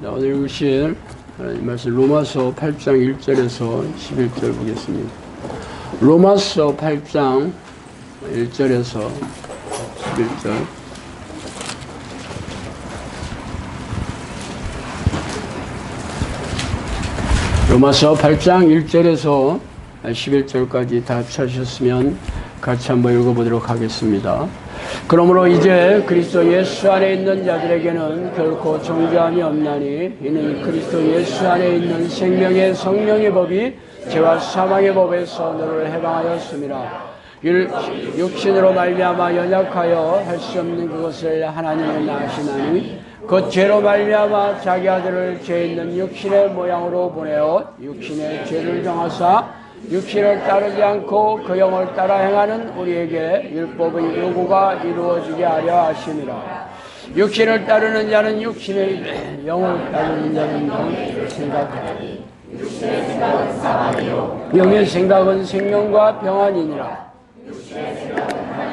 오늘 읽으실 하나님 말씀 로마서 8장 1절에서 11절 보겠습니다. 로마서 8장 1절에서 11절. 로마서 8장 1절에서 11절까지 다 찾으셨으면 같이 한번 읽어보도록 하겠습니다. 그러므로 이제 그리스도 예수 안에 있는 자들에게는 결코 정죄함이 없나니 이는 그리스도 예수 안에 있는 생명의 성령의 법이 죄와 사망의 법에서 너를 해방하였습니다. 육신으로 말미암아 연약하여 할 수 없는 그것을 하나님은 아시나니 그 죄로 말미암아 자기 아들을 죄 있는 육신의 모양으로 보내어 육신의 죄를 정하사 육신을 따르지 않고 그 영을 따라 행하는 우리에게 율법의 요구가 이루어지게 하려 하심이라. 육신을 따르는 자는 육신의 일에, 영을 따르는 자는 영의 생각하니 영의 생각은 생명과 평안이니라.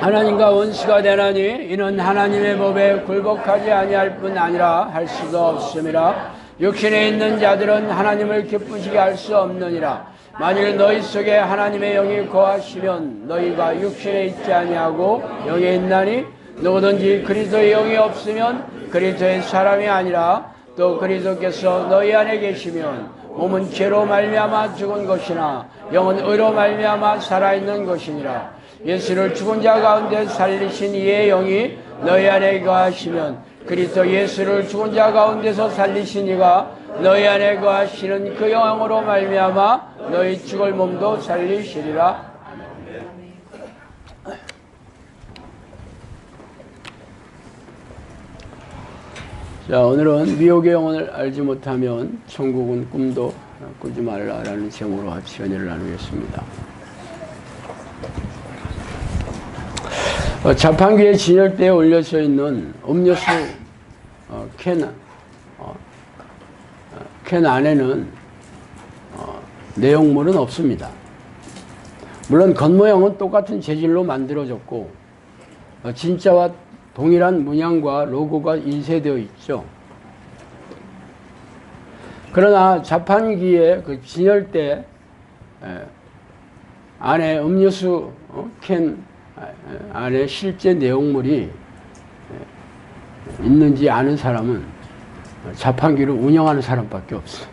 하나님과 원수가 되나니 이는 하나님의 법에 굴복하지 아니할 뿐 아니라 할 수도 없음이라. 육신에 있는 자들은 하나님을 기쁘시게 할 수 없느니라. 만일 너희 속에 하나님의 영이 거하시면 너희가 육신에 있지 아니하고 영에 있나니 누구든지 그리스도의 영이 없으면 그리스도의 사람이 아니라 또 그리스도께서 너희 안에 계시면 몸은 죄로 말미암아 죽은 것이나 영은 의로 말미암아 살아있는 것이니라. 예수를 죽은 자 가운데 살리신 이의 영이 너희 안에 거하시면 그리스도 예수를 죽은 자 가운데서 살리신 이가 너희 안에 거하시는 그 영으로 말미암아 너희 죽을 몸도 살리시리라. 자, 오늘은 미혹의 영혼을 알지 못하면 천국은 꿈도 꾸지 말라라는 제목으로 같이 연애를 나누겠습니다. 자판기의 진열대에 올려져 있는 음료수 캔 안에는 내용물은 없습니다. 물론 겉모양은 똑같은 재질로 만들어졌고 진짜와 동일한 문양과 로고가 인쇄되어 있죠. 그러나 자판기의 그 진열대 안에 음료수 캔 안에 실제 내용물이 있는지 아는 사람은 자판기를 운영하는 사람밖에 없어요.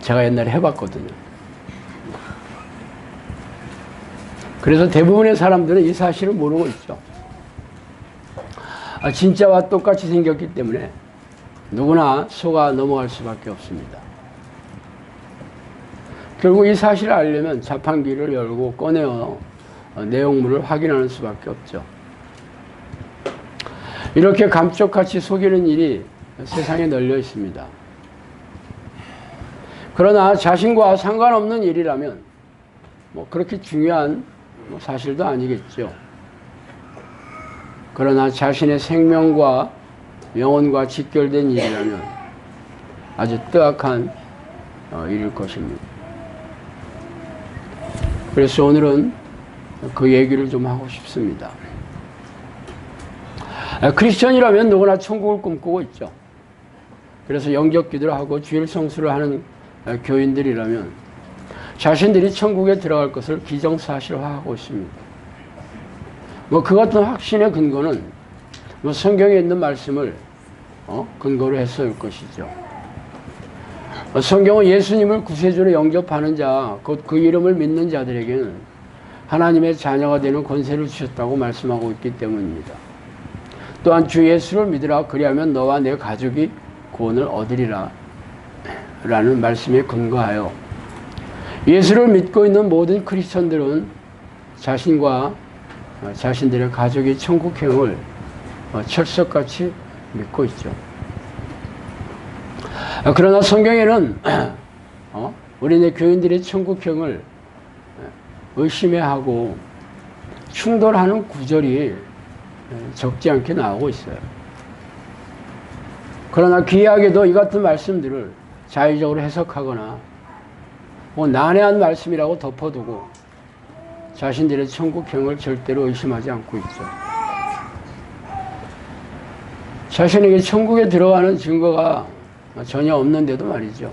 제가 옛날에 해봤거든요. 그래서 대부분의 사람들은 이 사실을 모르고 있죠. 진짜와 똑같이 생겼기 때문에 누구나 속아 넘어갈 수밖에 없습니다. 결국 이 사실을 알려면 자판기를 열고 꺼내어 내용물을 확인하는 수밖에 없죠. 이렇게 감쪽같이 속이는 일이 세상에 널려 있습니다. 그러나 자신과 상관없는 일이라면 그렇게 중요한 사실도 아니겠죠. 그러나 자신의 생명과 영혼과 직결된 일이라면 아주 뜨악한 일일 것입니다. 그래서 오늘은 그 얘기를 좀 하고 싶습니다. 크리스천이라면 누구나 천국을 꿈꾸고 있죠. 그래서 영적 기도를 하고 주일 성수를 하는 교인들이라면 자신들이 천국에 들어갈 것을 기정사실화하고 있습니다. 그 같은 확신의 근거는 성경에 있는 말씀을 근거로 해서일 것이죠. 성경은 예수님을 구세주로 영접하는 자, 곧 그 이름을 믿는 자들에게는 하나님의 자녀가 되는 권세를 주셨다고 말씀하고 있기 때문입니다. 또한 주 예수를 믿으라 그리하면 너와 내 가족이 구원을 얻으리라 라는 말씀에 근거하여 예수를 믿고 있는 모든 크리스천들은 자신과 자신들의 가족의 천국행을 철석같이 믿고 있죠. 그러나 성경에는 우리네 교인들의 천국행을 의심해하고 충돌하는 구절이 적지 않게 나오고 있어요. 그러나 기이하게도 이 같은 말씀들을 자의적으로 해석하거나 난해한 말씀이라고 덮어두고 자신들의 천국행을 절대로 의심하지 않고 있죠. 자신에게 천국에 들어가는 증거가 전혀 없는데도 말이죠.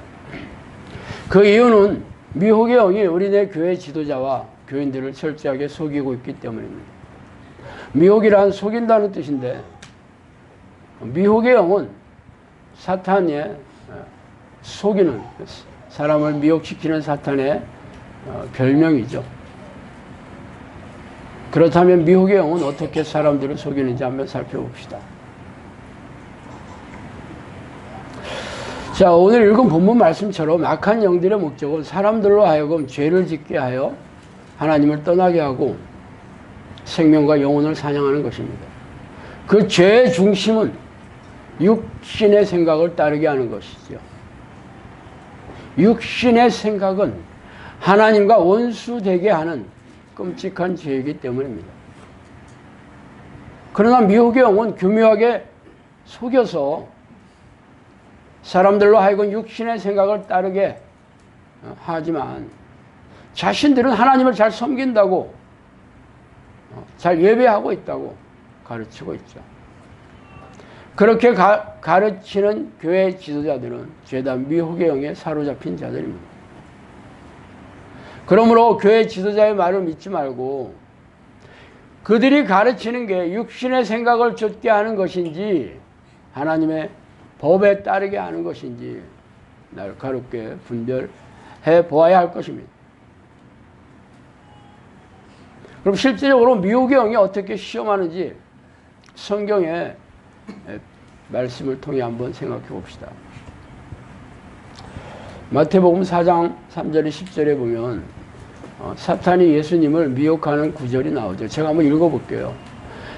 그 이유는 미혹의 영이 우리네 교회 지도자와 교인들을 철저하게 속이고 있기 때문입니다. 미혹이란 속인다는 뜻인데, 미혹의 영은 사탄의 속이는, 사람을 미혹시키는 사탄의 별명이죠. 그렇다면 미혹의 영은 어떻게 사람들을 속이는지 한번 살펴봅시다. 자, 오늘 읽은 본문 말씀처럼 악한 영들의 목적은 사람들로 하여금 죄를 짓게 하여 하나님을 떠나게 하고 생명과 영혼을 사냥하는 것입니다. 그 죄의 중심은 육신의 생각을 따르게 하는 것이죠. 육신의 생각은 하나님과 원수되게 하는 끔찍한 죄이기 때문입니다. 그러나 미혹의 영은 교묘하게 속여서 사람들로 하여금 육신의 생각을 따르게 하지만 자신들은 하나님을 잘 섬긴다고, 잘 예배하고 있다고 가르치고 있죠. 그렇게 가르치는 교회 지도자들은 죄다 미혹의 영에 사로잡힌 자들입니다. 그러므로 교회 지도자의 말을 믿지 말고 그들이 가르치는 게 육신의 생각을 좇게 하는 것인지 하나님의 법에 따르게 하는 것인지 날카롭게 분별해 보아야 할 것입니다. 그럼 실제적으로 미혹의 영이 어떻게 시험하는지 성경의 말씀을 통해 한번 생각해 봅시다. 마태복음 4장 3절에 10절에 보면 사탄이 예수님을 미혹하는 구절이 나오죠. 제가 한번 읽어볼게요.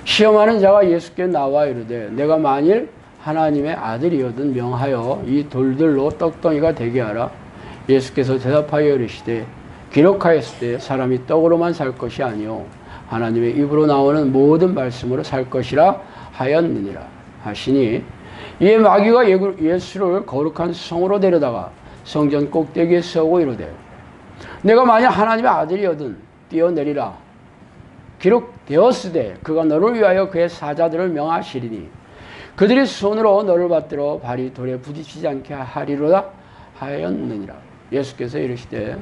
시험하는 자가 예수께 나와 이르되 내가 만일 하나님의 아들이거든 명하여 이 돌들로 떡덩이가 되게 하라. 예수께서 대답하여 이르시되 기록하였을 때 사람이 떡으로만 살 것이 아니요 하나님의 입으로 나오는 모든 말씀으로 살 것이라 하였느니라 하시니, 이에 마귀가 예수를 거룩한 성으로 데려다가 성전 꼭대기에 세우고 이르되 내가 만약 하나님의 아들이거든 뛰어내리라. 기록되었으되 그가 너를 위하여 그의 사자들을 명하시리니 그들이 손으로 너를 받들어 발이 돌에 부딪히지 않게 하리로다 하였느니라. 예수께서 이르시되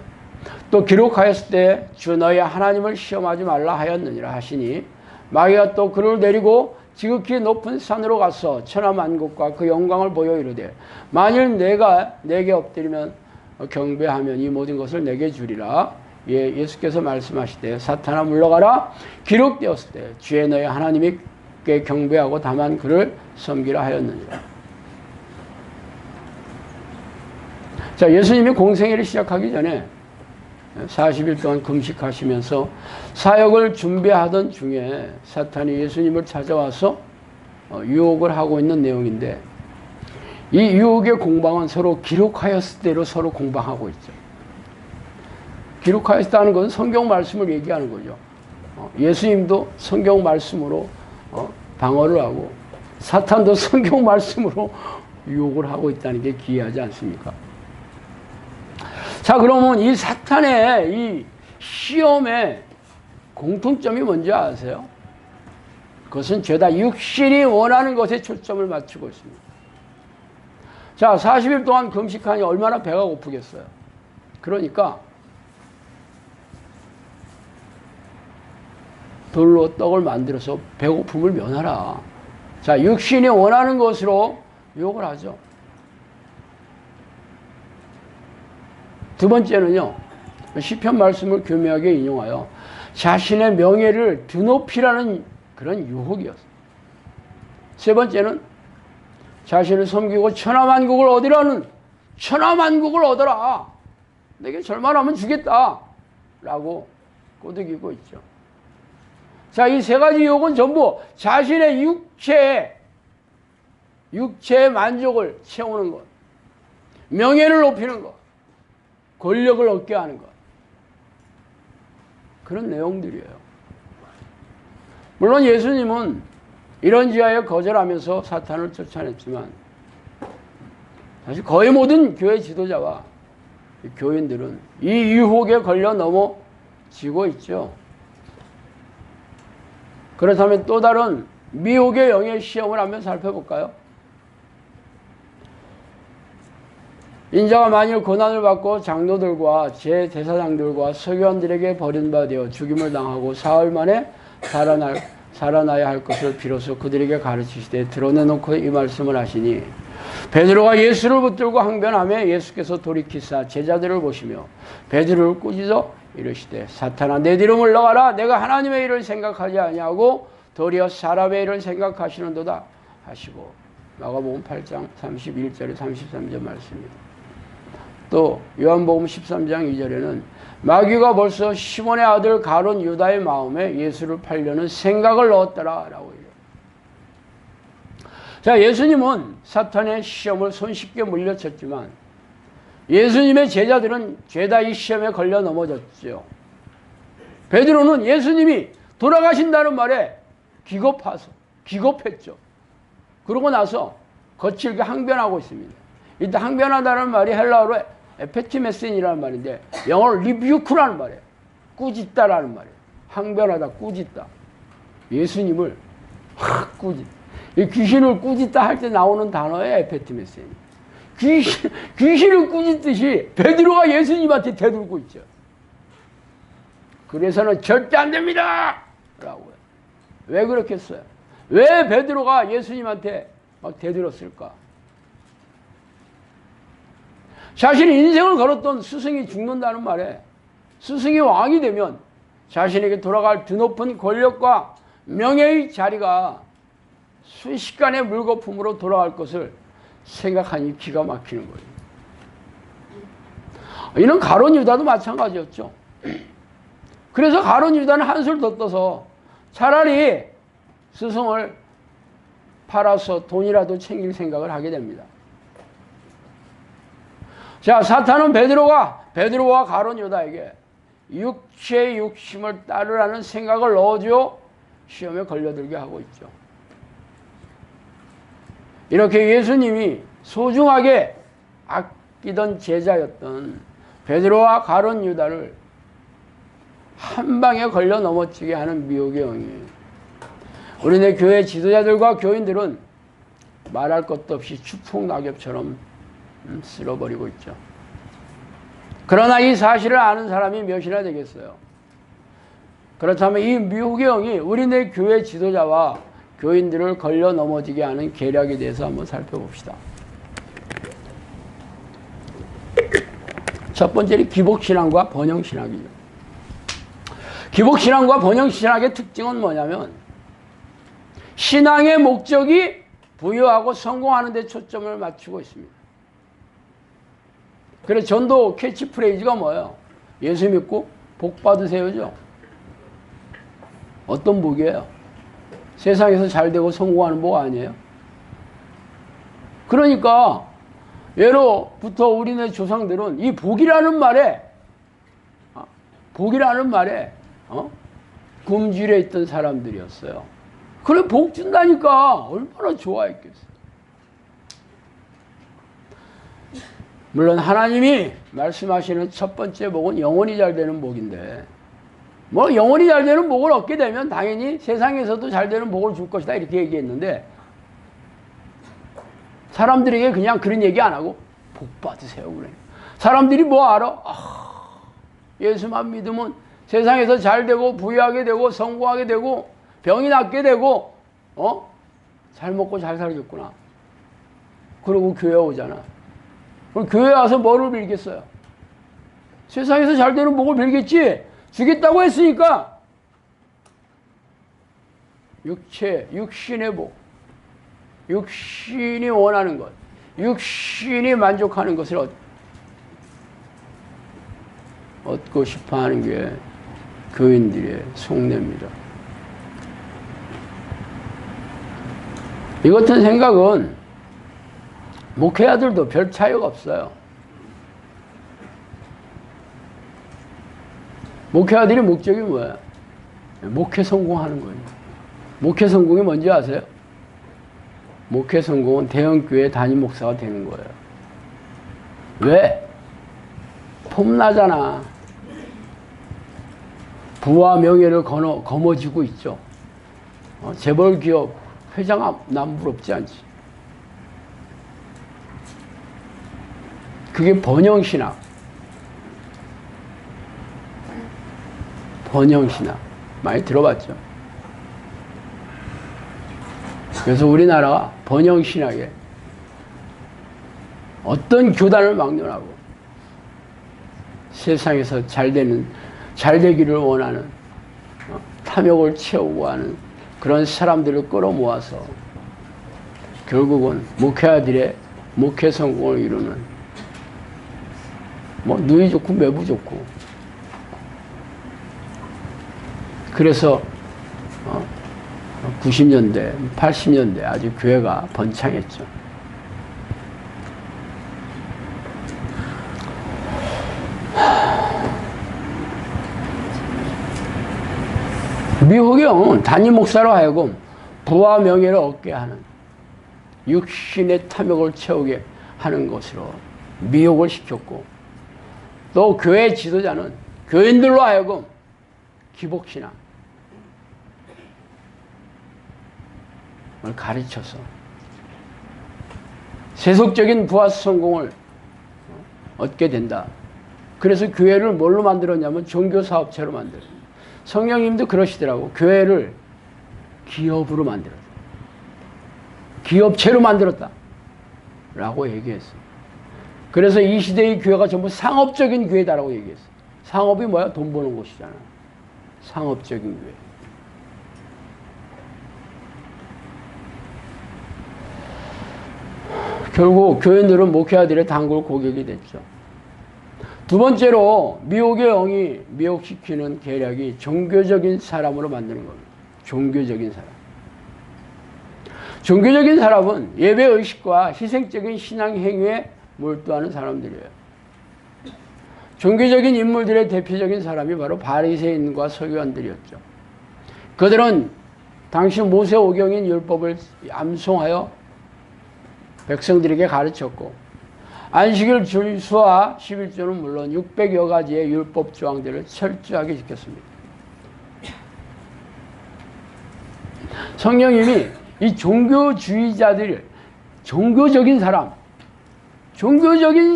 또 기록하였을 때 주 너희 하나님을 시험하지 말라 하였느니라 하시니, 마귀가 또 그를 데리고 지극히 높은 산으로 가서 천하만국과 그 영광을 보여 이르되 만일 내가 내게 엎드리면 경배하면 이 모든 것을 내게 주리라. 예수께서 말씀하시되 사탄아 물러가라. 기록되었을 때 주의 너희 하나님께 경배하고 다만 그를 섬기라 하였느니라. 자, 예수님이 공생애를 시작하기 전에 40일 동안 금식하시면서 사역을 준비하던 중에 사탄이 예수님을 찾아와서 유혹을 하고 있는 내용인데, 이 유혹의 공방은 서로 기록하였을 때로 서로 공방하고 있죠. 기록하였다는 것은 성경 말씀을 얘기하는 거죠. 예수님도 성경 말씀으로 방어를 하고 사탄도 성경 말씀으로 유혹을 하고 있다는 게 기이하지 않습니까? 자, 그러면 이 사탄의 이 시험의 공통점이 뭔지 아세요? 그것은 죄다 육신이 원하는 것에 초점을 맞추고 있습니다. 자, 40일 동안 금식하니 얼마나 배가 고프겠어요. 그러니까 돌로 떡을 만들어서 배고픔을 면하라. 자, 육신이 원하는 것으로 유혹을 하죠. 두 번째는요, 시편 말씀을 교묘하게 인용하여 자신의 명예를 드높이라는 그런 유혹이었어요. 세 번째는 자신을 섬기고 천하만국을 얻으라는, 천하만국을 얻어라. 내게 절만하면 주겠다. 라고 꼬드기고 있죠. 자, 이 세 가지 유혹은 전부 자신의 육체의 만족을 채우는 것, 명예를 높이는 것, 권력을 얻게 하는 것, 그런 내용들이에요. 물론 예수님은 이런 지하에 거절하면서 사탄을 쫓아냈지만 사실 거의 모든 교회 지도자와 교인들은 이 유혹에 걸려 넘어지고 있죠. 그렇다면 또 다른 미혹의 영의 시험을 한번 살펴볼까요? 인자가 만일 고난을 받고 장로들과 제대사장들과 서기관들에게 버림받아 죽임을 당하고 사흘 만에 살아나야 할 것을 비로소 그들에게 가르치시되 드러내놓고 이 말씀을 하시니 베드로가 예수를 붙들고 항변하며 예수께서 돌이키사 제자들을 보시며 베드로를 꾸짖어 이르시되 사탄아 내 뒤로 물러가라. 내가 하나님의 일을 생각하지 아니하고 도리어 사람의 일을 생각하시는도다 하시고. 마가복음 8장 31절에 33절 말씀입니다. 또 요한복음 13장 2절에는 마귀가 벌써 시몬의 아들 가룟 유다의 마음에 예수를 팔려는 생각을 넣었더라 라고 해요. 자, 예수님은 사탄의 시험을 손쉽게 물리쳤지만 예수님의 제자들은 죄다 이 시험에 걸려 넘어졌죠. 베드로는 예수님이 돌아가신다는 말에 기겁했죠. 그러고 나서 거칠게 항변하고 있습니다. 이때 항변하다는 말이 헬라어로 에페티메센이라는 말인데 영어로 리뷰크라는 말이에요. 꾸짖다라는 말이에요. 항변하다, 꾸짖다. 예수님을 꾸짖다. 이 귀신을 꾸짖다 할 때 나오는 단어예요. 에페티메센이. 귀신을 꾸짖듯이 베드로가 예수님한테 대들고 있죠. 그래서는 절대 안 됩니다! 라고요. 왜 그렇겠어요? 왜 베드로가 예수님한테 막 대들었을까? 자신이 인생을 걸었던 스승이 죽는다는 말에 스승이 왕이 되면 자신에게 돌아갈 드높은 권력과 명예의 자리가 순식간에 물거품으로 돌아갈 것을 생각하니 기가 막히는 거예요. 이는 가룟 유다도 마찬가지였죠. 그래서 가룟 유다는 한술 더 떠서 차라리 스승을 팔아서 돈이라도 챙길 생각을 하게 됩니다. 자, 사탄은 베드로와 가룟 유다에게 육체의 욕심을 따르라는 생각을 넣어줘 시험에 걸려들게 하고 있죠. 이렇게 예수님이 소중하게 아끼던 제자였던 베드로와 가룟 유다를 한 방에 걸려 넘어지게 하는 미혹의 영이에요. 우리네 교회 지도자들과 교인들은 말할 것도 없이 추풍낙엽처럼 쓸어버리고 있죠. 그러나 이 사실을 아는 사람이 몇이나 되겠어요. 그렇다면 이 미혹의 영이 우리네 교회 지도자와 교인들을 걸려 넘어지게 하는 계략에 대해서 한번 살펴봅시다. 첫 번째는 기복신앙과 번영신학이죠. 기복신앙과 번영신학의 특징은 뭐냐면 신앙의 목적이 부유하고 성공하는 데 초점을 맞추고 있습니다. 그래서 전도 캐치프레이즈가 뭐예요? 예수 믿고 복 받으세요죠. 어떤 복이에요? 세상에서 잘 되고 성공하는 복 아니에요? 그러니까 예로부터 우리네 조상들은 이 복이라는 말에 굶주려 있던 사람들이었어요. 그래 복 준다니까 얼마나 좋아했겠어요. 물론 하나님이 말씀하시는 첫 번째 복은 영혼이 잘 되는 복인데 뭐 영혼이 잘 되는 복을 얻게 되면 당연히 세상에서도 잘 되는 복을 줄 것이다 이렇게 얘기했는데 사람들에게 그냥 그런 얘기 안 하고 복 받으세요 그래. 사람들이 뭐 알아? 예수만 믿으면 세상에서 잘 되고 부유하게 되고 성공하게 되고 병이 낫게 되고 잘 먹고 잘 살겠구나. 그러고 교회 오잖아. 그럼 교회 와서 뭐를 빌겠어요? 세상에서 잘 되는 복을 빌겠지. 주겠다고 했으니까 육신의 복, 육신이 원하는 것, 육신이 만족하는 것을 얻고 싶어하는 게 교인들의 속내입니다. 이 같은 생각은 목회자들도 별 차이가 없어요. 목회자들의 목적이 뭐예요? 목회 성공하는 거예요. 목회 성공이 뭔지 아세요? 목회 성공은 대형교회 담임 목사가 되는 거예요. 왜? 폼나잖아. 부와 명예를 거머쥐고 있죠. 재벌 기업 회장아, 난 부럽지 않지. 그게 번영신학. 번영신학. 많이 들어봤죠? 그래서 우리나라가 번영신학에 어떤 교단을 막론하고 세상에서 잘 되기를 원하는, 탐욕을 채우고 하는 그런 사람들을 끌어모아서 결국은 목회자들의 목회 성공을 이루는, 누이 좋고 매부 좋고. 그래서 90년대, 80년대 아주 교회가 번창했죠. 미혹의 영은 담임 목사로 하여금 부와 명예를 얻게 하는, 육신의 탐욕을 채우게 하는 것으로 미혹을 시켰고, 또 교회 지도자는 교인들로 하여금 기복신앙을 가르쳐서 세속적인 부와 성공을 얻게 된다. 그래서 교회를 뭘로 만들었냐면 종교사업체로 만들었어요. 성령님도 그러시더라고. 교회를 기업으로 만들었다. 기업체로 만들었다. 라고 얘기했어요. 그래서 이 시대의 교회가 전부 상업적인 교회다라고 얘기했어요. 상업이 뭐야? 돈 버는 곳이잖아. 상업적인 교회. 결국 교인들은 목회자들의 단골 고객이 됐죠. 두 번째로 미혹의 영이 미혹시키는 계략이 종교적인 사람으로 만드는 겁니다. 종교적인 사람. 종교적인 사람은 예배의식과 희생적인 신앙 행위에 몰두하는 사람들이에요. 종교적인 인물들의 대표적인 사람이 바로 바리새인과 서기관들이었죠. 그들은 당시 모세 오경인 율법을 암송하여 백성들에게 가르쳤고, 안식일 줄수와 11조는 물론 600여 가지의 율법 조항들을 철저하게 지켰습니다. 성령님이 이 종교주의자들, 종교적인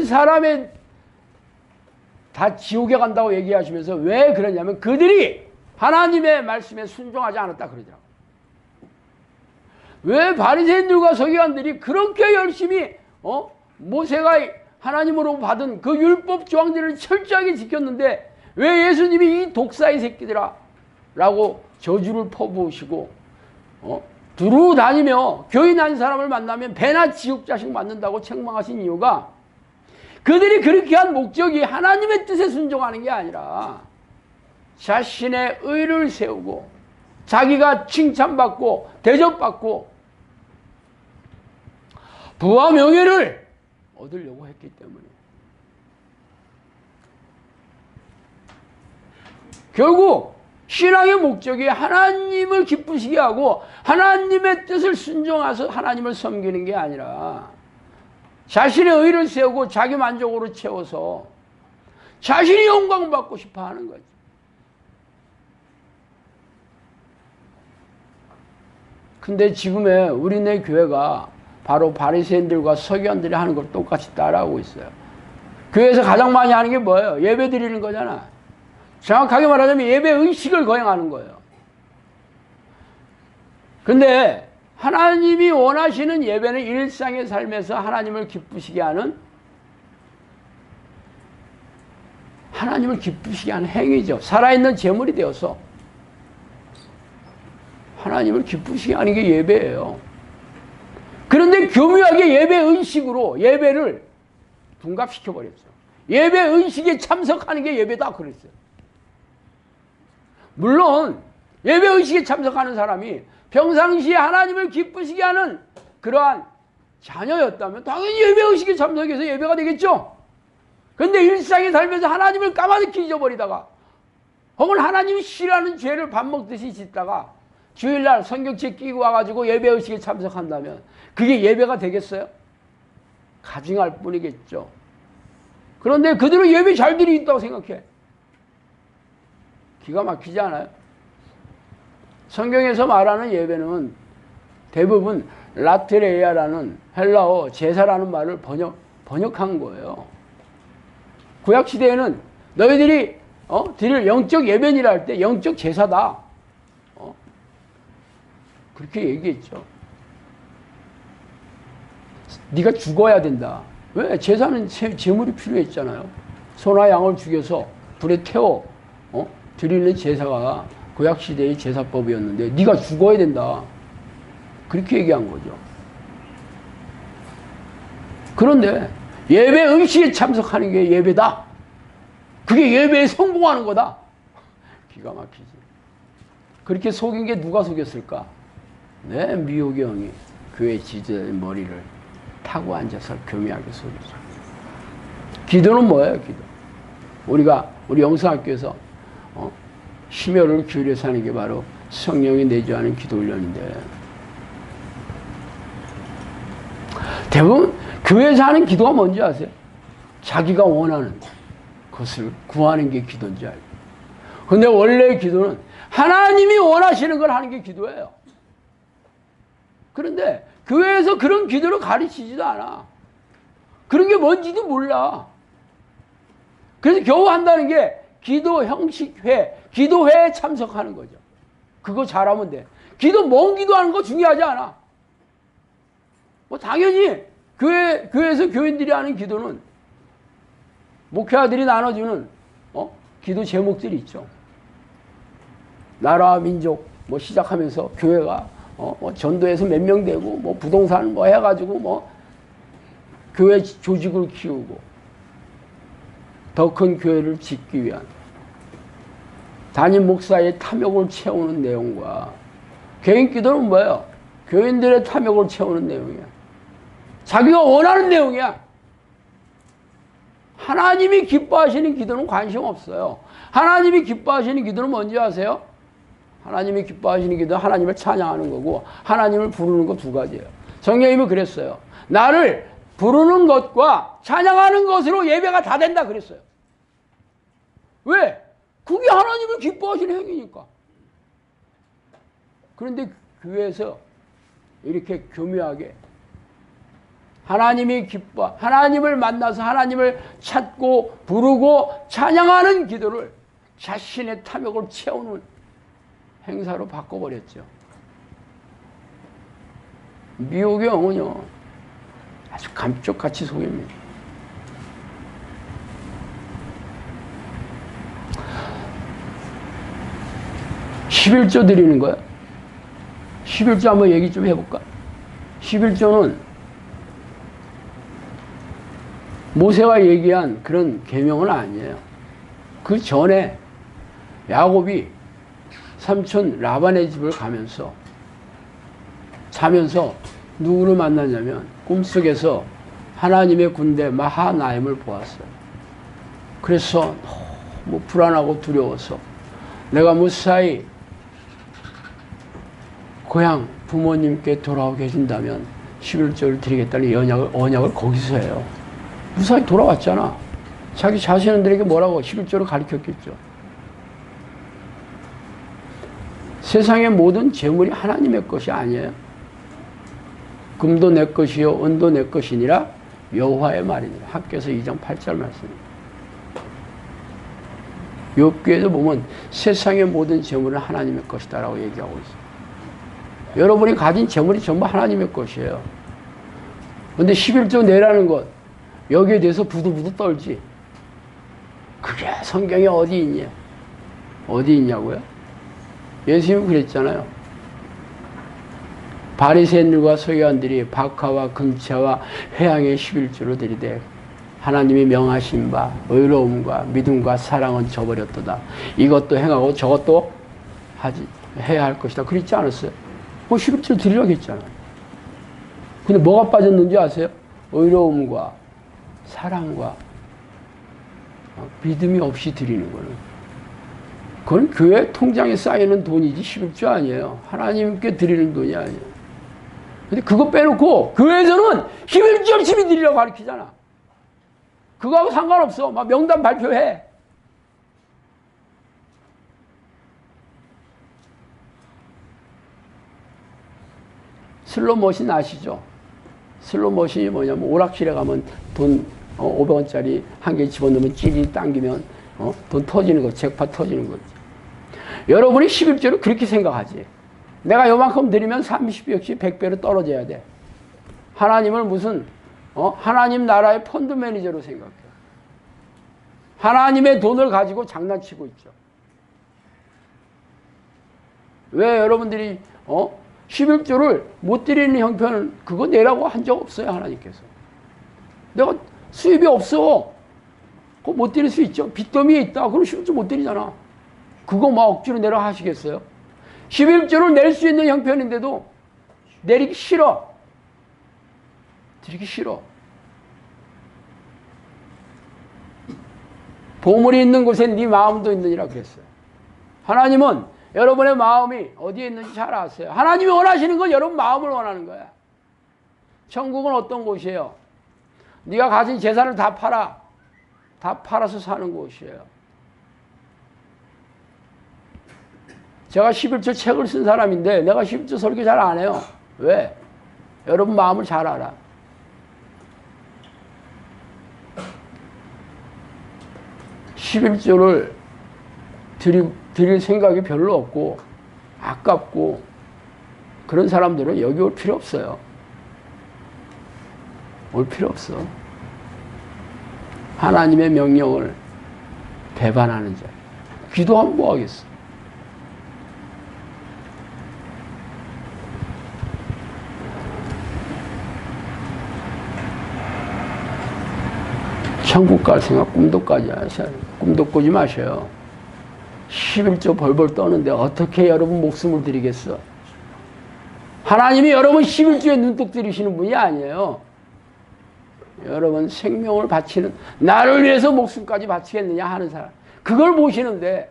사람에 다 지옥에 간다고 얘기하시면서 왜 그러냐면 그들이 하나님의 말씀에 순종하지 않았다 그러더라고요. 왜 바리새인들과 서기관들이 그렇게 열심히 모세가 하나님으로 받은 그 율법 조항들을 철저하게 지켰는데 왜 예수님이 이 독사의 새끼들아 라고 저주를 퍼부으시고 두루 다니며 교인 한 사람을 만나면 배나 지옥 자식 맞는다고 책망하신 이유가, 그들이 그렇게 한 목적이 하나님의 뜻에 순종하는 게 아니라 자신의 의를 세우고 자기가 칭찬받고 대접받고 부와 명예를 얻으려고 했기 때문에 결국 신앙의 목적이 하나님을 기쁘시게 하고 하나님의 뜻을 순종해서 하나님을 섬기는 게 아니라 자신의 의를 세우고 자기 만족으로 채워서 자신이 영광받고 싶어 하는 거죠. 근데 지금의 우리네 교회가 바로 바리새인들과 서기관들이 하는 걸 똑같이 따라하고 있어요. 교회에서 가장 많이 하는 게 뭐예요? 예배 드리는 거잖아. 정확하게 말하자면 예배 의식을 거행하는 거예요. 근데 하나님이 원하시는 예배는 일상의 삶에서 하나님을 기쁘시게 하는, 하나님을 기쁘시게 하는 행위죠. 살아있는 제물이 되어서 하나님을 기쁘시게 하는 게 예배예요. 그런데 교묘하게 예배 의식으로 예배를 둔갑시켜버렸죠. 예배 의식에 참석하는 게 예배다 그랬어요. 물론 예배 의식에 참석하는 사람이 평상시에 하나님을 기쁘시게 하는 그러한 자녀였다면 당연히 예배 의식에 참석해서 예배가 되겠죠. 그런데 일상에 살면서 하나님을 까마득히 잊어버리다가 혹은 하나님이 싫어하는 죄를 밥 먹듯이 짓다가 주일날 성경책 끼고 와가지고 예배 의식에 참석한다면 그게 예배가 되겠어요? 가증할 뿐이겠죠. 그런데 그들은 예배 잘 드리고 있다고 생각해. 기가 막히지 않아요? 성경에서 말하는 예배는 대부분 라트레이아라는 헬라어 제사라는 말을 번역한 거예요. 구약시대에는 너희들이 드릴 영적 예배니라 할 때 영적 제사다. 그렇게 얘기했죠. 네가 죽어야 된다. 왜? 제사는 제물이 필요했잖아요. 소나 양을 죽여서 불에 태워 드리는 제사가 구약시대의 제사법이었는데 네가 죽어야 된다. 그렇게 얘기한 거죠. 그런데 예배 음식에 참석하는 게 예배다. 그게 예배에 성공하는 거다. 기가 막히지. 그렇게 속인 게 누가 속였을까? 네, 미혹의 영이 교회 지도자의 머리를 타고 앉아서 교묘하게 속였죠. 기도는 뭐예요, 기도? 우리 영성학교에서 심혈을 기울여서 하는 게 바로 성령이 내주하는 기도 훈련인데, 대부분 교회에서 하는 기도가 뭔지 아세요? 자기가 원하는 것을 구하는 게 기도인지 알고. 근데 원래 기도는 하나님이 원하시는 걸 하는 게 기도예요. 그런데 교회에서 그런 기도를 가르치지도 않아. 그런 게 뭔지도 몰라. 그래서 겨우 한다는 게 기도 형식회, 기도회에 참석하는 거죠. 그거 잘하면 돼. 먼 기도하는 거 중요하지 않아. 뭐 당연히 교회에서 교인들이 하는 기도는 목회자들이 나눠주는 기도 제목들이 있죠. 나라 민족 뭐 시작하면서 교회가 전도해서 몇 명 되고 뭐 부동산 뭐 해가지고 뭐 교회 조직을 키우고 더 큰 교회를 짓기 위한 담임 목사의 탐욕을 채우는 내용과 개인 기도는 뭐예요? 교인들의 탐욕을 채우는 내용이야. 자기가 원하는 내용이야. 하나님이 기뻐하시는 기도는 관심 없어요. 하나님이 기뻐하시는 기도는 뭔지 아세요? 하나님이 기뻐하시는 기도는 하나님을 찬양하는 거고 하나님을 부르는 거 두 가지예요. 성령님이 그랬어요. 나를 부르는 것과 찬양하는 것으로 예배가 다 된다 그랬어요. 왜? 그게 하나님을 기뻐하시는 행위니까. 그런데 교회에서 이렇게 교묘하게 하나님을 만나서 하나님을 찾고 부르고 찬양하는 기도를 자신의 탐욕을 채우는 행사로 바꿔버렸죠. 미혹의 영은요, 아주 감쪽같이 속입니다. (11조) 드리는 거야. 11조 한번 얘기 좀 해볼까? 11조는 모세가 얘기한 그런 계명은 아니에요. 그 전에 야곱이 삼촌 라반의 집을 자면서 누구를 만났냐면 꿈속에서 하나님의 군대 마하나임을 보았어요. 그래서 너무 불안하고 두려워서 내가 무사히 고향 부모님께 돌아오게 해준다면 11조를 드리겠다는 언약을 거기서 해요. 무사히 돌아왔잖아. 자기 자신들에게 뭐라고 11조를 가르쳤겠죠. 세상의 모든 재물이 하나님의 것이 아니에요. 금도 내 것이요 은도 내 것이니라 여호와의 말이니라. 학개서 2장 8절 말씀입니다. 욥기에도 보면 세상의 모든 재물은 하나님의 것이다 라고 얘기하고 있어요. 여러분이 가진 재물이 전부 하나님의 것이에요. 그런데 11조 내라는 것, 여기에 대해서 부들부들 떨지. 그게 성경에 어디 있냐? 어디 있냐고요? 예수님이 그랬잖아요. 바리새인들과 서기관들이 박하와 금채와 회향의 11조를 드리되 하나님이 명하신 바 의로움과 믿음과 사랑은 저버렸도다. 이것도 행하고 저것도 해야 할 것이다. 그랬지 않았어요? 11조 드리라고 했잖아요. 근데 뭐가 빠졌는지 아세요? 의로움과 사랑과 믿음이 없이 드리는 거는. 그건 교회 통장에 쌓이는 돈이지 11조 아니에요. 하나님께 드리는 돈이 아니에요. 근데 그거 빼놓고 교회에서는 11조 열심히 드리라고 가르치잖아. 그거하고 상관없어. 막 명단 발표해. 슬롯머신 아시죠? 슬롯머신이 뭐냐면 오락실에 가면 돈 500원짜리 한 개 집어넣으면 찌리 당기면 돈 터지는 거, 잭팟 터지는 거지. 여러분이 11조를 그렇게 생각하지. 내가 요만큼 드리면 30배 역시 100배로 떨어져야 돼. 하나님을 무슨 하나님 나라의 펀드 매니저로 생각해. 하나님의 돈을 가지고 장난치고 있죠. 왜 여러분들이 11조를 못 드리는 형편은 그거 내라고 한 적 없어요. 하나님께서. 내가 수입이 없어. 그거 못 드릴 수 있죠. 빚더미에 있다. 그럼 11조 못 드리잖아. 그거 막 억지로 내라 하시겠어요? 11조를 낼 수 있는 형편인데도 내리기 싫어. 드리기 싫어. 보물이 있는 곳에 네 마음도 있느니라 그랬어요. 하나님은 여러분의 마음이 어디에 있는지 잘 아세요. 하나님이 원하시는 건 여러분 마음을 원하는 거야. 천국은 어떤 곳이에요? 네가 가진 재산을 다 팔아. 다 팔아서 사는 곳이에요. 제가 11조 책을 쓴 사람인데 내가 11조 설교 잘 안 해요. 왜? 여러분 마음을 잘 알아. (11조를) 드릴 생각이 별로 없고 아깝고 그런 사람들은 여기 올 필요 없어요. 올 필요 없어. 하나님의 명령을 배반하는 자. 기도하면 뭐 하겠어. 천국 갈 생각 꿈도 꾸지 마셔요. 11조 벌벌 떠는데 어떻게 여러분 목숨을 드리겠어? 하나님이 여러분 11조에 눈독 들이시는 분이 아니에요. 여러분 생명을 바치는, 나를 위해서 목숨까지 바치겠느냐 하는 사람, 그걸 보시는데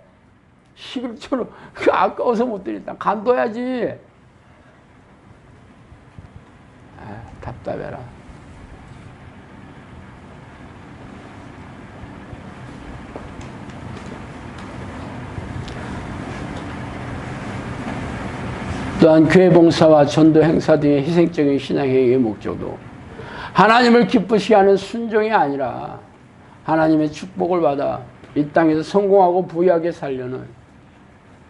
11조로 아까워서 못 드린다. 간둬야지. 답답해라. 또한 교회 봉사와 전도 행사 등의 희생적인 신앙행위의 목적도 하나님을 기쁘시게 하는 순종이 아니라 하나님의 축복을 받아 이 땅에서 성공하고 부유하게 살려는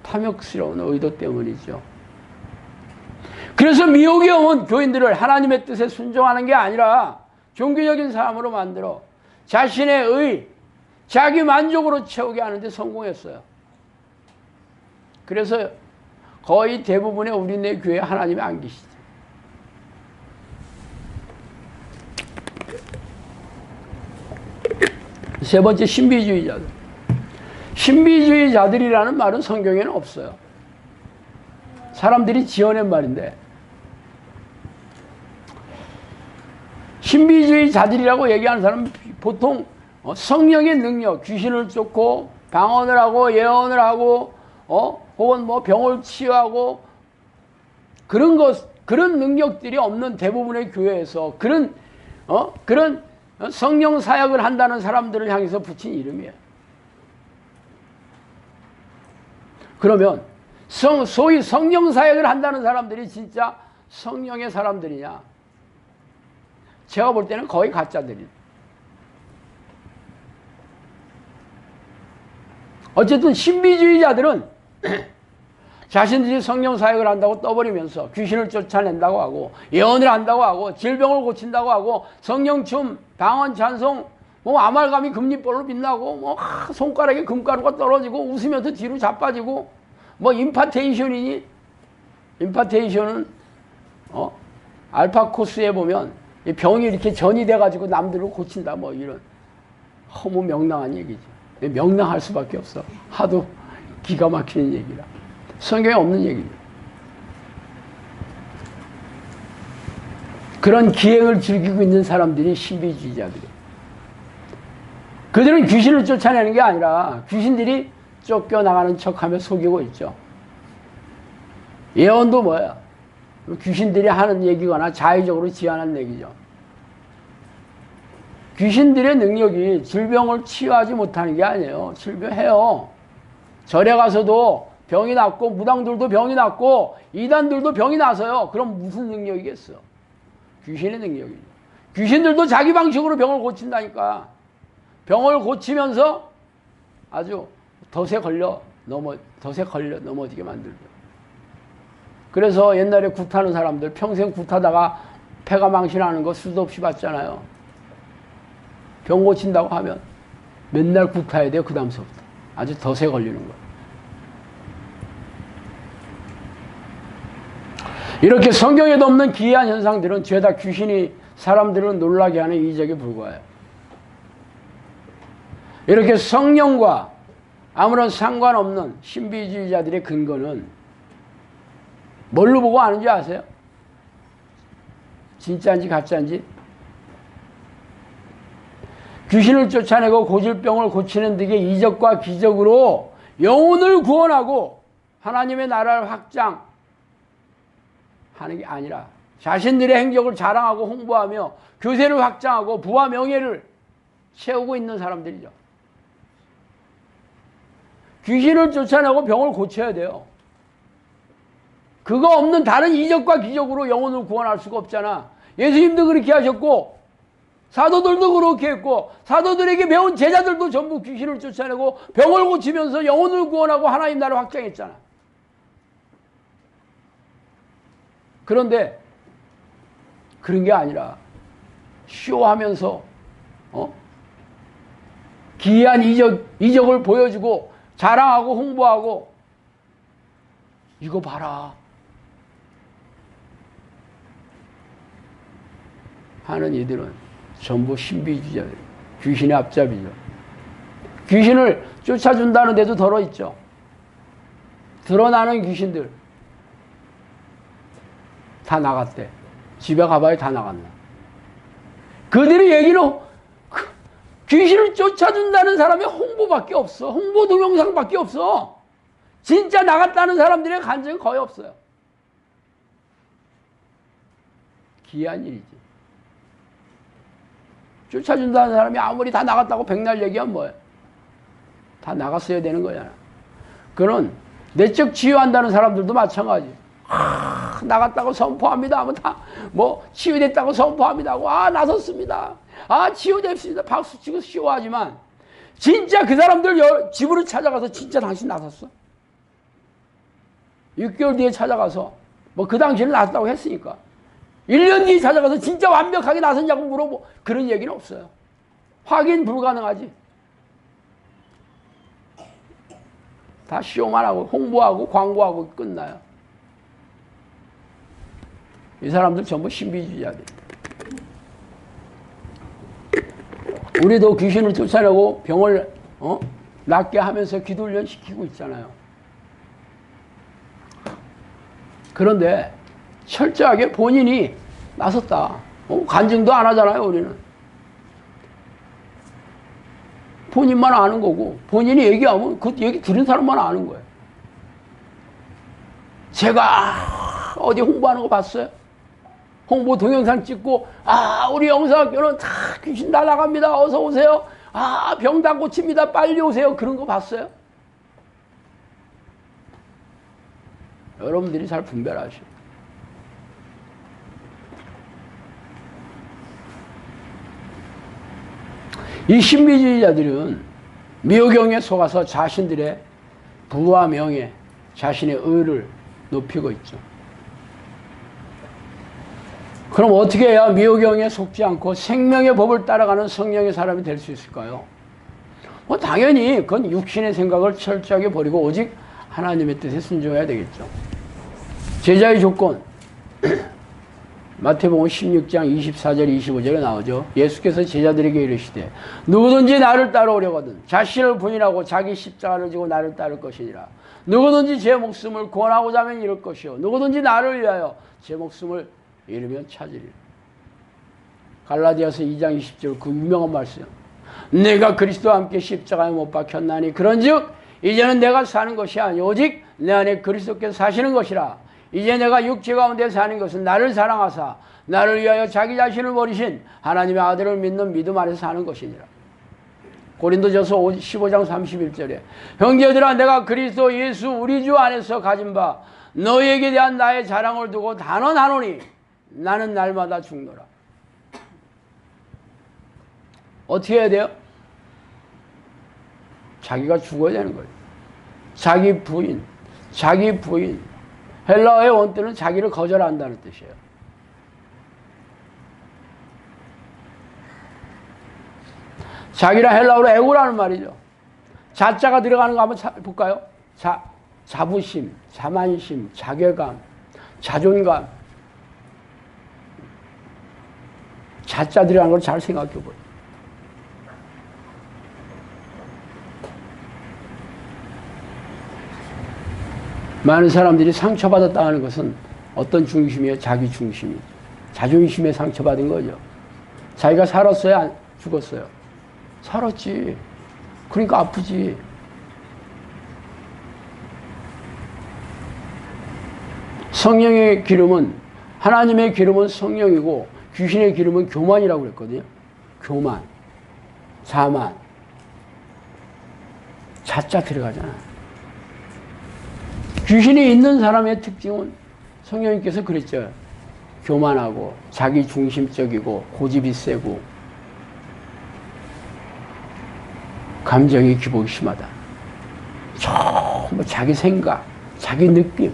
탐욕스러운 의도 때문이죠. 그래서 미혹이 온 교인들을 하나님의 뜻에 순종하는 게 아니라 종교적인 사람으로 만들어 자신의 의, 자기 만족으로 채우게 하는데 성공했어요. 그래서 거의 대부분의 우리네 교회에 하나님이 안 계시죠. 세 번째, 신비주의자들. 신비주의자들이라는 말은 성경에는 없어요. 사람들이 지어낸 말인데, 신비주의자들이라고 얘기하는 사람은 보통 성령의 능력, 귀신을 쫓고 방언을 하고 예언을 하고 혹은 뭐 병을 치유하고 그런 능력들이 없는 대부분의 교회에서 그런 성령 사역을 한다는 사람들을 향해서 붙인 이름이에요. 그러면 소위 성령 사역을 한다는 사람들이 진짜 성령의 사람들이냐? 제가 볼 때는 거의 가짜들이에요. 어쨌든 신비주의자들은 자신들이 성령 사역을 한다고 떠버리면서 귀신을 쫓아낸다고 하고 예언을 한다고 하고 질병을 고친다고 하고 성령 춤, 방언, 찬송, 뭐 아말감이 금리볼로 빛나고 뭐 손가락에 금가루가 떨어지고 웃으면서 뒤로 자빠지고 뭐 임파테이션이니? 임파테이션은 알파 코스에 보면 병이 이렇게 전이 돼가지고 남들을 고친다 뭐 이런 허무 명랑한 얘기죠. 명랑할 수밖에 없어. 하도 기가 막히는 얘기라. 성경에 없는 얘기입니다. 그런 기행을 즐기고 있는 사람들이 신비주의자들이에요. 그들은 귀신을 쫓아내는 게 아니라 귀신들이 쫓겨나가는 척하며 속이고 있죠. 예언도 뭐야? 귀신들이 하는 얘기거나 자의적으로 지어낸 얘기죠. 귀신들의 능력이 질병을 치유하지 못하는 게 아니에요. 질병해요. 절에 가서도 병이 났고 무당들도 병이 났고 이단들도 병이 나서요. 그럼 무슨 능력이겠어? 귀신의 능력이죠. 귀신들도 자기 방식으로 병을 고친다니까. 병을 고치면서 아주 덫에 걸려 넘어지게 만들죠. 그래서 옛날에 굿하는 사람들 평생 굿하다가 폐가 망신하는 거 수도 없이 봤잖아요. 병 고친다고 하면 맨날 굿해야 돼요. 그 다음서부터. 아주 덫에 걸리는 거예요. 이렇게 성경에도 없는 기이한 현상들은 죄다 귀신이 사람들을 놀라게 하는 이적에 불과해요. 이렇게 성령과 아무런 상관없는 신비주의자들의 근거는 뭘로 보고 아는지 아세요? 진짜인지 가짜인지? 귀신을 쫓아내고 고질병을 고치는 등의 이적과 기적으로 영혼을 구원하고 하나님의 나라를 확장하는 게 아니라 자신들의 행적을 자랑하고 홍보하며 교세를 확장하고 부와 명예를 채우고 있는 사람들이죠. 귀신을 쫓아내고 병을 고쳐야 돼요. 그거 없는 다른 이적과 기적으로 영혼을 구원할 수가 없잖아. 예수님도 그렇게 하셨고 사도들도 그렇게 했고 사도들에게 배운 제자들도 전부 귀신을 쫓아내고 병을 고치면서 영혼을 구원하고 하나님 나라를 확장했잖아. 그런데 그런 게 아니라 쇼하면서 기이한 이적을 보여주고 자랑하고 홍보하고 이거 봐라 하는 이들은 전부 신비주의자들, 귀신의 앞잡이죠. 귀신을 쫓아준다는 데도 덜어있죠. 드러나는 귀신들 다 나갔대. 집에 가봐야 다 나갔나. 그들의 얘기는 귀신을 쫓아준다는 사람의 홍보밖에 없어. 홍보 동영상밖에 없어. 진짜 나갔다는 사람들의 간증이 거의 없어요. 기이한 일이지. 쫓아준다는 사람이 아무리 다 나갔다고 백날 얘기하면 뭐예요? 다 나갔어야 되는 거잖아. 그런 내적 치유한다는 사람들도 마찬가지. 나갔다고 선포합니다 하면 다 치유됐다고 선포합니다 하고 나섰습니다. 치유됐습니다. 박수 치고 쇼하지만 진짜 그 사람들 집으로 찾아가서 진짜 당신 나섰어? 6개월 뒤에 찾아가서 그 당시에는 나섰다고 했으니까 1년 뒤에 찾아가서 진짜 완벽하게 나섰냐고 물어보 그런 얘기는 없어요. 확인 불가능하지. 다 쇼만 하고 홍보하고 광고하고 끝나요. 이 사람들 전부 신비주의자들. 우리도 귀신을 쫓아내고 병을 낫게 하면서 기도훈련 시키고 있잖아요. 그런데 철저하게 본인이 나섰다. 간증도 안 하잖아요, 우리는. 본인만 아는 거고, 본인이 얘기하면 그 얘기 들은 사람만 아는 거예요. 제가 어디 홍보하는 거 봤어요? 홍보 동영상 찍고, 우리 영사학교는 다 귀신 다 나갑니다. 어서 오세요. 병 다 고칩니다. 빨리 오세요. 그런 거 봤어요? 여러분들이 잘 분별하시오. 이 신비주의자들은 미호경에 속아서 자신들의 부와 명예, 자신의 의를 높이고 있죠. 그럼 어떻게 해야 미호경에 속지 않고 생명의 법을 따라가는 성령의 사람이 될 수 있을까요? 당연히 그건 육신의 생각을 철저하게 버리고 오직 하나님의 뜻에 순종해야 되겠죠. 제자의 조건 마태복음 16장 24절 25절에 나오죠. 예수께서 제자들에게 이르시되 누구든지 나를 따라오려거든 자신을 부인하고 자기 십자가를 지고 나를 따를 것이니라. 누구든지 제 목숨을 구원하고자 하면 잃을 것이요 누구든지 나를 위하여 제 목숨을 잃으면 찾으리라. 갈라디아서 2장 20절 그 유명한 말씀. 내가 그리스도와 함께 십자가에 못 박혔나니 그런즉 이제는 내가 사는 것이 아니 오직 내 안에 그리스도께서 사시는 것이라. 이제 내가 육체 가운데 사는 것은 나를 사랑하사 나를 위하여 자기 자신을 버리신 하나님의 아들을 믿는 믿음 안에서 사는 것이니라. 고린도전서 15장 31절에 형제들아 내가 그리스도 예수 우리 주 안에서 가진 바 너희에게 대한 나의 자랑을 두고 단언하노니 나는 날마다 죽노라. 어떻게 해야 돼요? 자기가 죽어야 되는 거예요. 자기 부인. 헬라어의 원뜻은 자기를 거절한다는 뜻이에요. 자기라 헬라어로 에고라는 말이죠. 자자가 들어가는 거 한번 볼까요? 자부심, 자만심, 자괴감, 자존감. 자자 들어가는 걸 잘 생각해 보세요. 많은 사람들이 상처받았다는 것은 어떤 중심이에요? 자기 중심이죠. 자존심에 상처받은 거죠. 자기가 살았어요? 안 죽었어요? 살았지. 그러니까 아프지. 성령의 기름은, 하나님의 기름은 성령이고 귀신의 기름은 교만이라고 그랬거든요. 교만, 자만, 자자 들어가잖아. 귀신이 있는 사람의 특징은 성령님께서 그랬죠. 교만하고 자기 중심적이고 고집이 세고 감정이 기복이 심하다. 전부 자기 생각, 자기 느낌,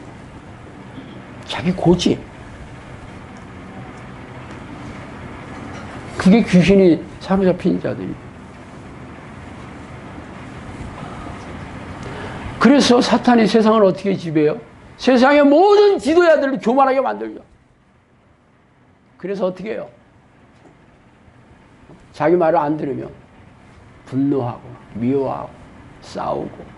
자기 고집. 그게 귀신이 사로잡힌 자들이. 그래서 사탄이 세상을 어떻게 지배해요? 세상의 모든 지도자들을 교만하게 만들죠. 그래서 어떻게 해요? 자기 말을 안 들으면 분노하고 미워하고 싸우고.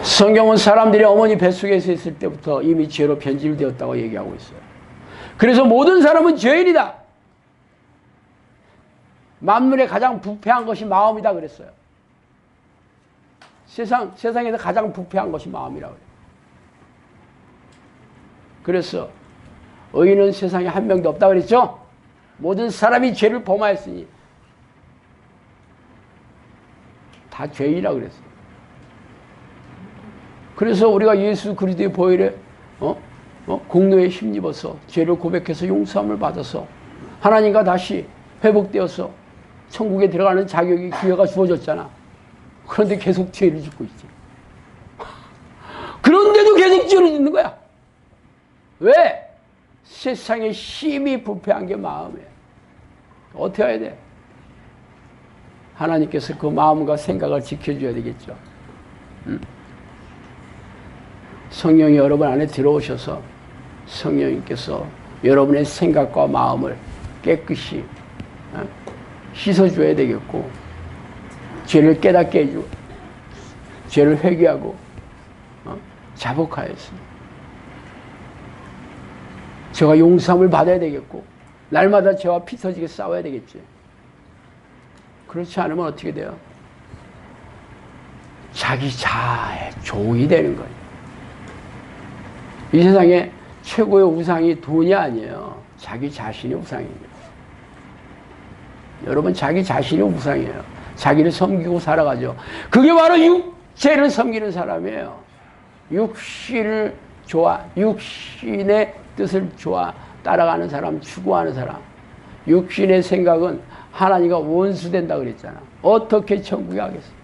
성경은 사람들이 어머니 뱃속에서 있을 때부터 이미 죄로 변질되었다고 얘기하고 있어요. 그래서 모든 사람은 죄인이다. 만물에 가장 부패한 것이 마음이다 그랬어요. 세상에서 가장 부패한 것이 마음이라고 그래요. 그래서 의인은 세상에 한 명도 없다 그랬죠? 모든 사람이 죄를 범하였으니 다 죄인이라고 그랬어요. 그래서 우리가 예수 그리스도의 보혈에 공로에 힘입어서 죄를 고백해서 용서함을 받아서 하나님과 다시 회복되어서 천국에 들어가는 자격이 기회가 주어졌잖아. 그런데 계속 죄를 짓고 있지. 그런데도 계속 죄를 짓는 거야. 왜? 세상에 심히 부패한 게 마음이에요. 어떻게 해야 돼? 하나님께서 그 마음과 생각을 지켜줘야 되겠죠. 성령이 여러분 안에 들어오셔서 성령님께서 여러분의 생각과 마음을 깨끗이 씻어줘야 되겠고, 죄를 깨닫게 해주고, 죄를 회개하고 자복하였습니다. 죄가 용서함을 받아야 되겠고, 날마다 죄와 피 터지게 싸워야 되겠지. 그렇지 않으면 어떻게 돼요? 자기 자아의 종이 되는 거예요. 이 세상에 최고의 우상이 돈이 아니에요. 자기 자신이 우상입니다. 여러분, 자기 자신이 우상이에요. 자기를 섬기고 살아가죠. 그게 바로 육체를 섬기는 사람이에요. 육신을 육신의 뜻을 따라가는 사람, 추구하는 사람. 육신의 생각은 하나님과 원수된다 그랬잖아. 어떻게 천국에 가겠어?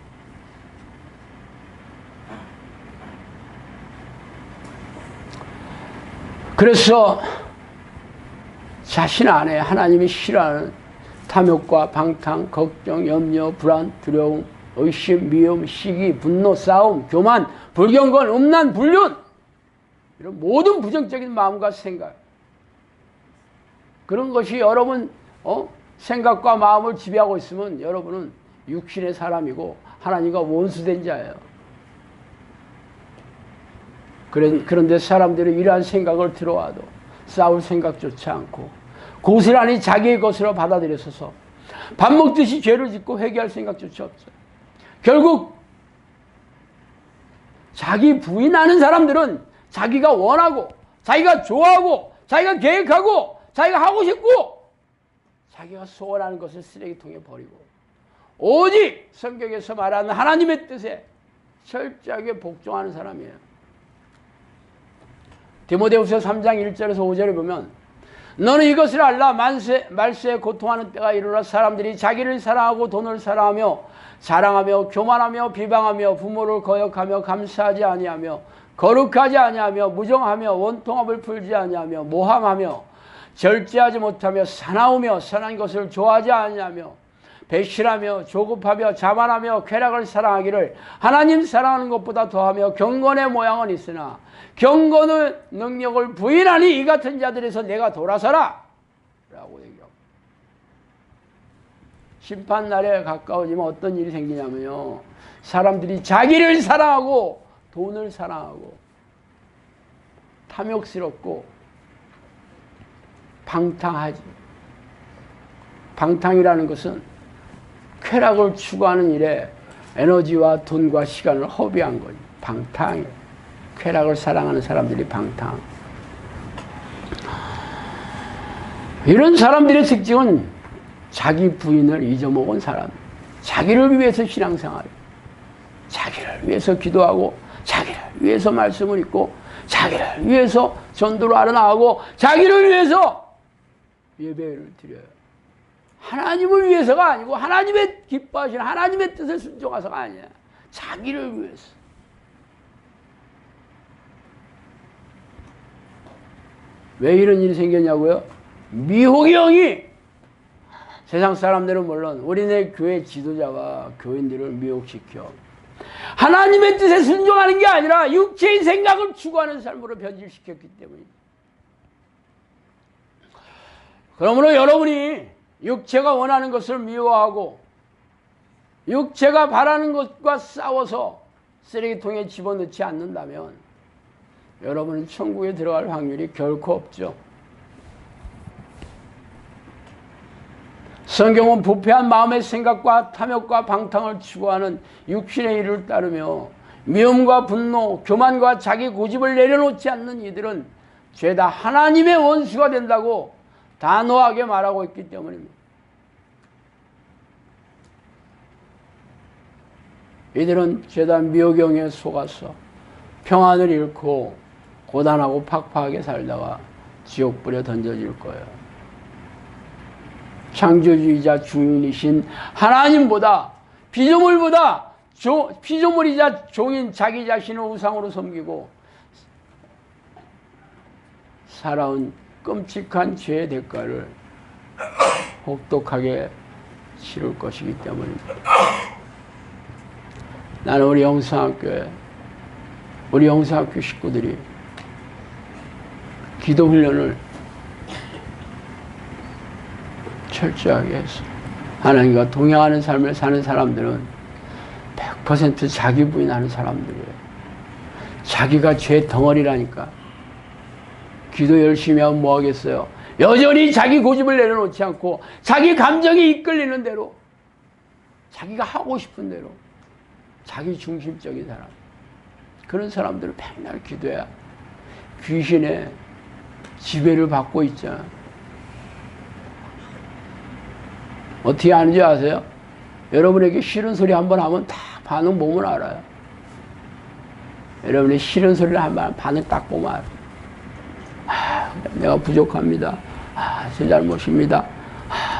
그래서 자신 안에 하나님이 싫어하는 탐욕과 방탕, 걱정, 염려, 불안, 두려움, 의심, 미움, 시기, 분노, 싸움, 교만, 불경건, 음란, 불륜, 이런 모든 부정적인 마음과 생각, 그런 것이 여러분 생각과 마음을 지배하고 있으면 여러분은 육신의 사람이고 하나님과 원수된 자예요. 그런데 사람들이 이러한 생각을 들어와도 싸울 생각조차 않고 고스란히 자기의 것으로 받아들여서서 밥 먹듯이 죄를 짓고 회개할 생각조차 없어요. 결국 자기 부인하는 사람들은 자기가 원하고 자기가 좋아하고 자기가 계획하고 자기가 하고 싶고 자기가 소원하는 것을 쓰레기통에 버리고 오직 성경에서 말하는 하나님의 뜻에 철저하게 복종하는 사람이에요. 디모데후서 3장 1절에서 5절에 보면 너는 이것을 알라. 말세에 고통하는 때가 이르러 사람들이 자기를 사랑하고 돈을 사랑하며 자랑하며 교만하며 비방하며 부모를 거역하며 감사하지 아니하며 거룩하지 아니하며 무정하며 원통함을 풀지 아니하며 모함하며 절제하지 못하며 사나우며 선한 것을 좋아하지 아니하며 배신하며 조급하며 자만하며 쾌락을 사랑하기를 하나님 사랑하는 것보다 더하며 경건의 모양은 있으나 경건의 능력을 부인하니 이 같은 자들에서 내가 돌아서라 라고 얘기하고, 심판날에 가까워지면 어떤 일이 생기냐면요, 사람들이 자기를 사랑하고 돈을 사랑하고 탐욕스럽고 방탕하지. 방탕이라는 것은 쾌락을 추구하는 일에 에너지와 돈과 시간을 허비한 거지. 방탕이에요. 쾌락을 사랑하는 사람들이 방탕. 이런 사람들의 특징은 자기 부인을 잊어먹은 사람. 자기를 위해서 신앙생활, 자기를 위해서 기도하고 자기를 위해서 말씀을 읽고 자기를 위해서 전도를 하러 나가고 자기를 위해서 예배를 드려요. 하나님을 위해서가 아니고 하나님의 기뻐하시는 하나님의 뜻을 순종해서가 아니야. 자기를 위해서. 왜 이런 일이 생겼냐고요? 미혹의 영이, 세상 사람들은 물론 우리네 교회 지도자와 교인들을 미혹시켜 하나님의 뜻에 순종하는 게 아니라 육체의 생각을 추구하는 삶으로 변질시켰기 때문입니다. 그러므로 여러분이 육체가 원하는 것을 미워하고 육체가 바라는 것과 싸워서 쓰레기통에 집어넣지 않는다면 여러분은 천국에 들어갈 확률이 결코 없죠. 성경은 부패한 마음의 생각과 탐욕과 방탕을 추구하는 육신의 일을 따르며 미움과 분노, 교만과 자기 고집을 내려놓지 않는 이들은 죄다 하나님의 원수가 된다고 단호하게 말하고 있기 때문입니다. 이들은 죄다 미혹경에 속아서 평안을 잃고 고단하고 팍팍하게 살다가 지옥불에 던져질 거예요. 창조주의자 주인이신 하나님보다 피조물이자 종인 자기 자신을 우상으로 섬기고 살아온 끔찍한 죄의 대가를 혹독하게 치를 것이기 때문입니다. 나는 우리 영성학교 식구들이 기도 훈련을 철저하게 해서 하나님과 동행하는 삶을 사는 사람들은 100% 자기 부인하는 사람들이에요. 자기가 죄 덩어리라니까. 기도 열심히 하면 뭐 하겠어요? 여전히 자기 고집을 내려놓지 않고 자기 감정이 이끌리는 대로, 자기가 하고 싶은 대로, 자기 중심적인 사람, 그런 사람들을 맨날 기도해야 귀신의 지배를 받고 있잖아. 어떻게 아는지 아세요? 여러분에게 싫은 소리 한번 하면 다 반응 보면 알아요. 여러분이 싫은 소리를 한번 반응 딱 보면 알아요. 내가 부족합니다. 제 잘못입니다.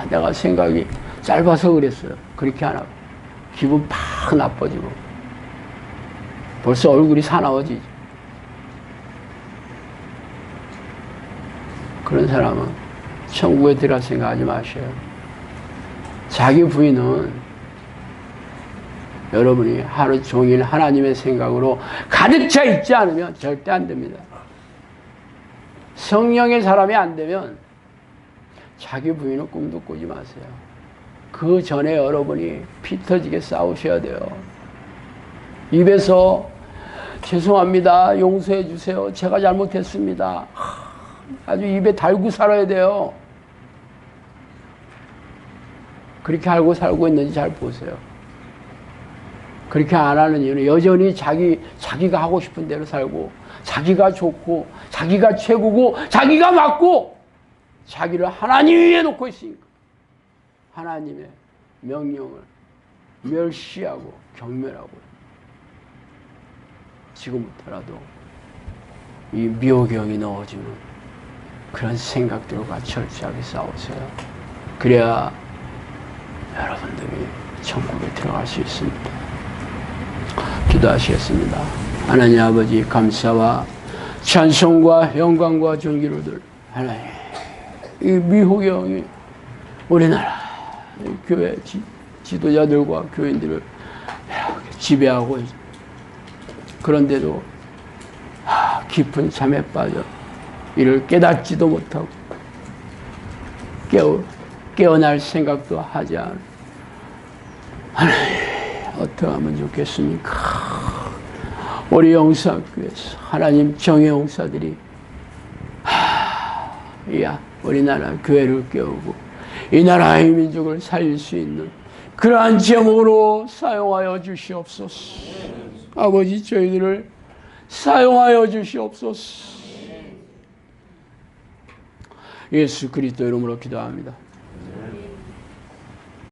내가 생각이 짧아서 그랬어요. 그렇게 안 하고 기분 팍 나빠지고 벌써 얼굴이 사나워지죠. 그런 사람은 천국에 들어갈 생각하지 마세요. 자기 부인은 여러분이 하루 종일 하나님의 생각으로 가득 차 있지 않으면 절대 안 됩니다. 성령의 사람이 안 되면 자기 부인은 꿈도 꾸지 마세요. 그 전에 여러분이 피 터지게 싸우셔야 돼요. 입에서 죄송합니다, 용서해 주세요, 제가 잘못했습니다, 아주 입에 달고 살아야 돼요. 그렇게 알고 살고 있는지 잘 보세요. 그렇게 안 하는 이유는 여전히 자기가 하고 싶은 대로 살고, 자기가 좋고, 자기가 최고고, 자기가 맞고, 자기를 하나님 위에 놓고 있으니까 하나님의 명령을 멸시하고 경멸하고 지금부터라도 이 미호경이 넣어주는 그런 생각들과 철저하게 싸우세요. 그래야 여러분들이 천국에 들어갈 수 있습니다. 기도하시겠습니다. 하나님 아버지, 감사와 찬송과 영광과 존귀를 들 하나님, 이 미호경이 우리나라 교회 지도자들과 교인들을 지배하고 있습니다. 그런데도 깊은 잠에 빠져 이를 깨닫지도 못하고 깨어날 생각도 하지 않은 하나님, 어떻게 하면 좋겠습니까? 우리 영사교회에서 하나님 정의 용사들이 우리나라 교회를 깨우고 이 나라의 민족을 살릴 수 있는 그러한 제목으로 사용하여 주시옵소서. 아버지, 저희들을 사용하여 주시옵소서. 예수 그리스도 이름으로 기도합니다.